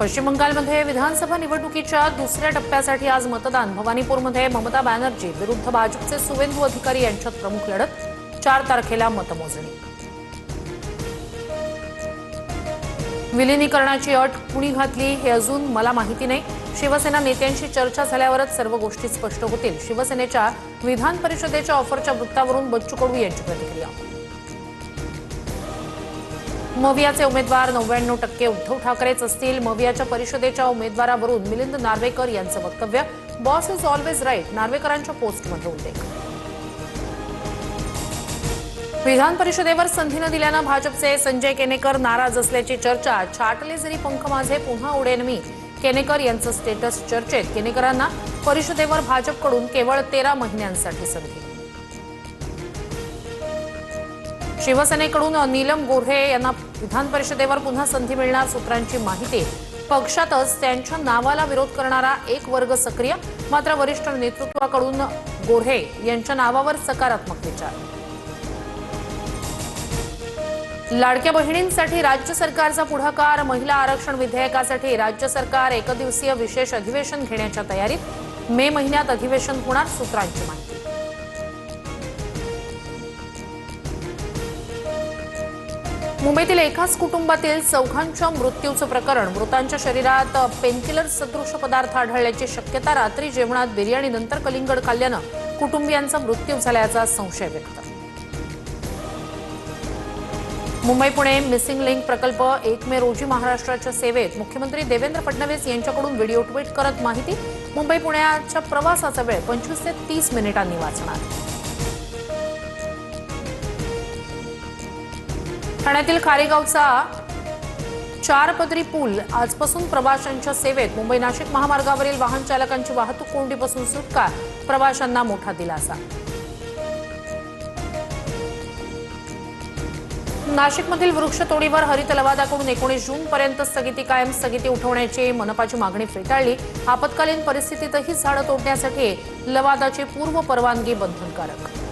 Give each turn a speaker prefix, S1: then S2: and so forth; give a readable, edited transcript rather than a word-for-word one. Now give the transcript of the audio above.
S1: पश्चिम बंगालमध्ये विधानसभा निवडणुकीच्या दुसऱ्या टप्प्यासाठी आज मतदान। भवानीपूरमध्ये ममता बॅनर्जी विरुद्ध भाजपचे सुवेंदू अधिकारी यांच्यात प्रमुख लढत। 4 तारखेला मतमोजणी। विलीनीकरणाची अट कुणी घातली हे अजून मला माहिती नाही। शिवसेना नेत्यांशी चर्चा झाल्यावरच सर्व गोष्टी स्पष्ट होतील। शिवसेनेच्या विधान परिषदेच्या ऑफरच्या वृत्तावरून बच्चू कडू यांची प्रतिक्रिया। मवियाचे उमेदवार 99% उद्धव ठाकरेच असतील। मवियाच्या परिषदेच्या उमेदवारावरून मिलिंद नार्वेकर यांचं वक्तव्य। बॉस इज ऑलवेज राईट, नार्वेकरांच्या पोस्टमध्ये उल्लेख। विधान परिषदेवर संधी न दिल्यानं भाजपचे संजय केनेकर नाराज असल्याची चर्चा। छाटले जरी पंख माझे पुन्हा उडेन मी, केनेकर यांचं स्टेटस चर्चेत। केनेकरांना परिषदेवर भाजपकडून केवळ 13 महिन्यांसाठी संधी। शिवसेनेकडून नीलम गोऱ्हे यांना विधान परिषदेवर पुन्हा संधी मिळणार, सूत्रांची माहिती। पक्षातच त्यांच्या नावाला विरोध करणारा एक वर्ग सक्रिय, मात्र वरिष्ठ नेतृत्वाकडून गोऱ्हे यांच्या नावावर सकारात्मक विचार। लाडक्या बहिणींसाठी राज्य सरकारचा पुढाकार। महिला आरक्षण विधेयकासाठी राज्य सरकार एकदिवसीय विशेष अधिवेशन घेण्याच्या तयारीत। मे महिन्यात अधिवेशन होणार, सूत्रांची माहिती। मुंबईतील एकाच कुटुंबातील चौघांच्या मृत्यूचं प्रकरण। मृतांच्या शरीरात पेनकिलर सदृश पदार्थ आढळल्याची शक्यता। रात्री जेवणात बिर्याणीनंतर कलिंगड खाल्ल्यानं कुटुंबियांचा मृत्यू झाल्याचा संशय व्यक्त। मुंबई पुणे मिसिंग लिंक प्रकल्प 1 मे रोजी महाराष्ट्राच्या सेवेत। मुख्यमंत्री देवेंद्र फडणवीस यांच्याकडून व्हिडिओ ट्विट करत माहिती। मुंबई पुण्याच्या प्रवासाचा वेळ 25 ते 30 मिनिटांनी वाचणार। ठाण्यातील खारेगावचा 4 पदरी पूल आजपासून प्रवाशांच्या सेवेत। मुंबई नाशिक महामार्गावरील वाहन चालकांची वाहतूक कोंडीपासून सुटका, प्रवाशांना मोठा दिलासा। नाशिकमधील वृक्षतोडीवर हरित लवादाकडून 19 जूनपर्यंत स्थगिती कायम। स्थगिती उठवण्याची मनपाची मागणी फेटाळली। आपत्कालीन परिस्थितीतही झाडं तोडण्यासाठी लवादाची पूर्व परवानगी बंधनकारक।